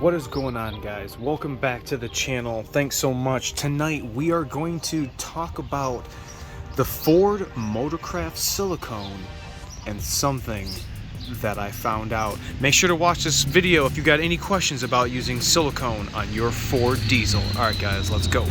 What is going on, guys? Welcome back to the channel. Thanks so much. Tonight we are going to talk about the Ford Motorcraft Silicone and something that I found out. Make sure to watch this video if you got any questions about using silicone on your Ford diesel. Alright guys, let's go.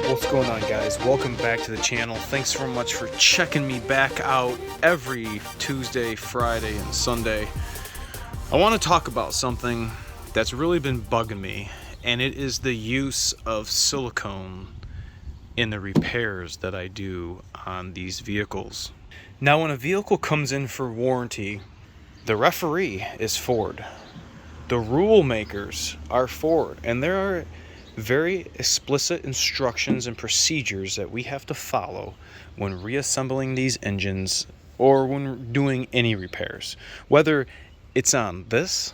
What's going on, guys? Welcome back to the channel. Thanks so much for checking me back out every Tuesday, Friday, and Sunday. I want to talk about something that's really been bugging me, and it is the use of silicone in the repairs that I do on these vehicles. Now, when a vehicle comes in for warranty, the referee is Ford. The rule makers are Ford, and there are very explicit instructions and procedures that we have to follow when reassembling these engines or when doing any repairs, whether it's on this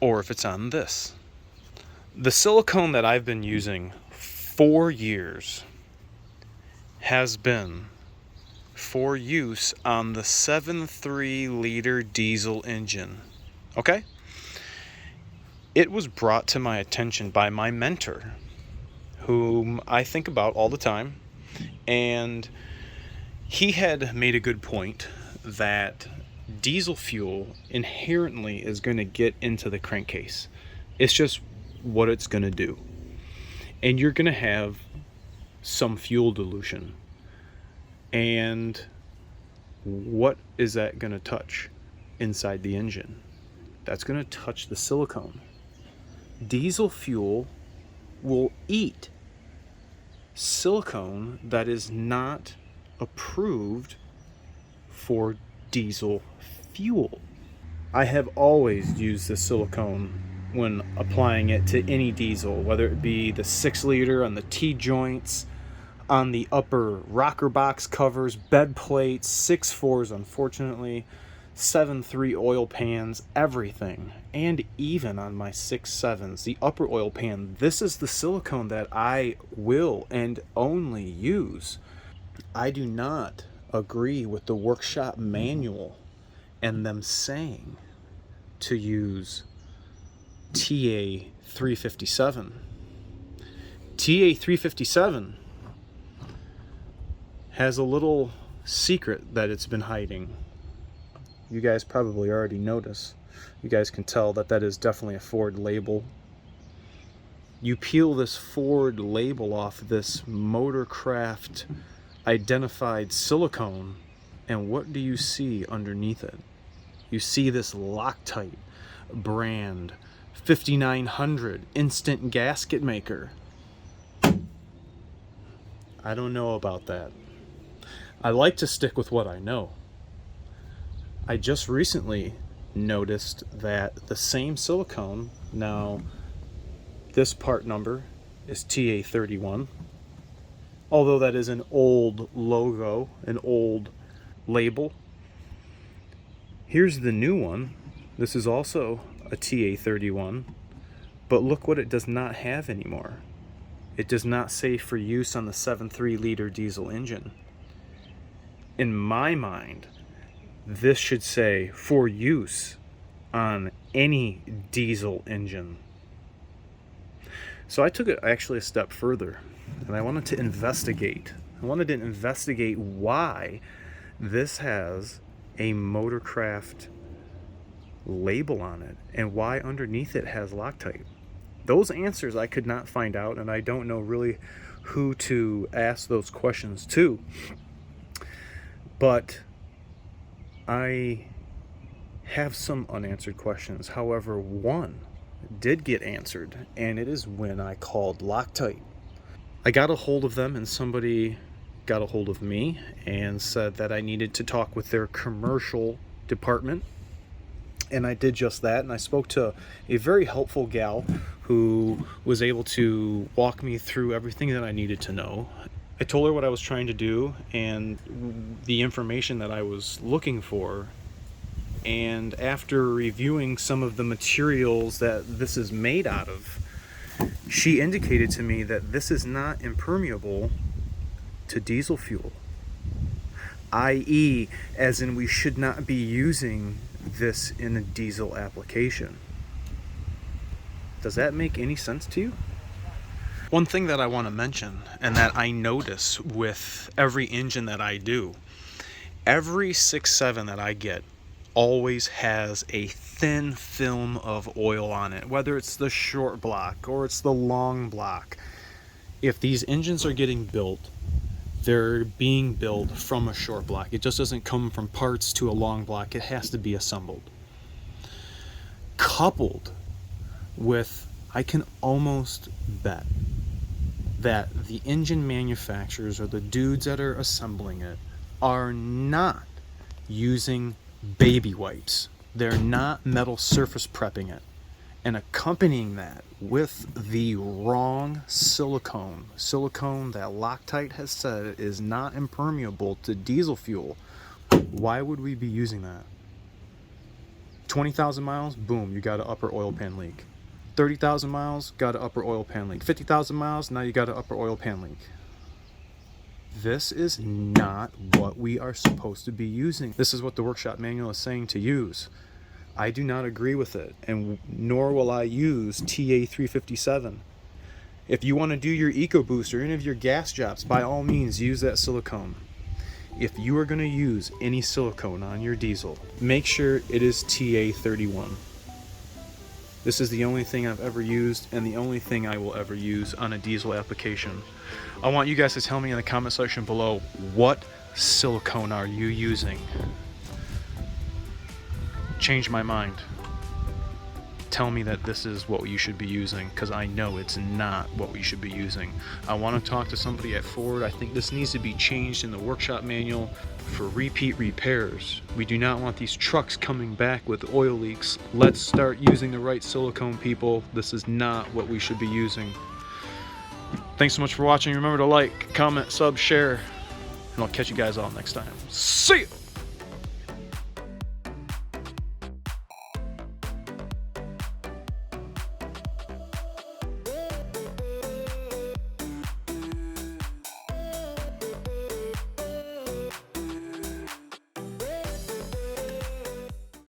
or if it's on this. The silicone that I've been using for years has been for use on the 7.3 liter diesel engine. Okay? It was brought to my attention by my mentor, whom I think about all the time, and he had made a good point that diesel fuel inherently is going to get into the crankcase. It's just what it's going to do. And you're going to have some fuel dilution. And what is that going to touch inside the engine? That's going to touch the silicone. Diesel fuel will eat silicone that is not approved for diesel fuel. I have always used the silicone when applying it to any diesel, whether it be the 6 liter on the T-joints, on the upper rocker box covers, bed plates, 6.4s unfortunately, 7.3 oil pans, everything, and even on my 6.7s, the upper oil pan. This is the silicone that I will and only use. I do not agree with the workshop manual and them saying to use TA-357. TA-357 has a little secret that it's been hiding. You guys probably already noticed. You guys can tell that that is definitely a Ford label. You peel this Ford label off this Motorcraft identified silicone, and what do you see underneath it? You see this Loctite brand 5900 instant gasket maker. I don't know about that. I like to stick with what I know. I just recently noticed that the same silicone, now this part number is TA-31, although that is an old logo, an old label. Here's the new one. This is also a TA-31, but look what it does not have anymore. It does not say for use on the 7.3 liter diesel engine. In my mind, this should say for use on any diesel engine. So I took it actually a step further, and I wanted to investigate. I wanted to investigate why this has a Motorcraft label on it and why underneath it has Loctite. Those answers I could not find out, and I don't know really who to ask those questions to. But I have some unanswered questions. However, one did get answered, and it is when I called Loctite. I got a hold of them, and somebody got a hold of me and said that I needed to talk with their commercial department. And I did just that, and I spoke to a very helpful gal who was able to walk me through everything that I needed to know. I told her what I was trying to do and the information that I was looking for. And after reviewing some of the materials that this is made out of, she indicated to me that this is not impermeable to diesel fuel, i.e., as in we should not be using this in a diesel application. Does that make any sense to you? One thing that I want to mention, and that I notice with every engine that I do, every 6.7 that I get always has a thin film of oil on it, whether it's the short block or it's the long block. If these engines are getting built, they're being built from a short block. It just doesn't come from parts to a long block. It has to be assembled. Coupled with, I can almost bet that the engine manufacturers or the dudes that are assembling it are not using baby wipes. They're not metal surface prepping it. And accompanying that with the wrong silicone that Loctite has said is not impermeable to diesel fuel. Why would we be using that? 20,000 miles, boom, you got an upper oil pan leak. 30,000 miles, got an upper oil pan leak. 50,000 miles, now you got an upper oil pan leak. This is not what we are supposed to be using. This is what the workshop manual is saying to use. I do not agree with it, and nor will I use TA-357. If you want to do your EcoBoost or any of your gas jobs, by all means use that silicone. If you are going to use any silicone on your diesel, make sure it is TA-31. This is the only thing I've ever used and the only thing I will ever use on a diesel application. I want you guys to tell me in the comment section below, what silicone are you using? Change my mind. Tell me that this is what you should be using, because I know it's not what we should be using. I want to talk to somebody at Ford. I think this needs to be changed in the workshop manual for repeat repairs. We do not want these trucks coming back with oil leaks. Let's start using the right silicone, people. This is not what we should be using. Thanks so much for watching. Remember to like, comment, sub, share, and I'll catch you guys all next time. See ya!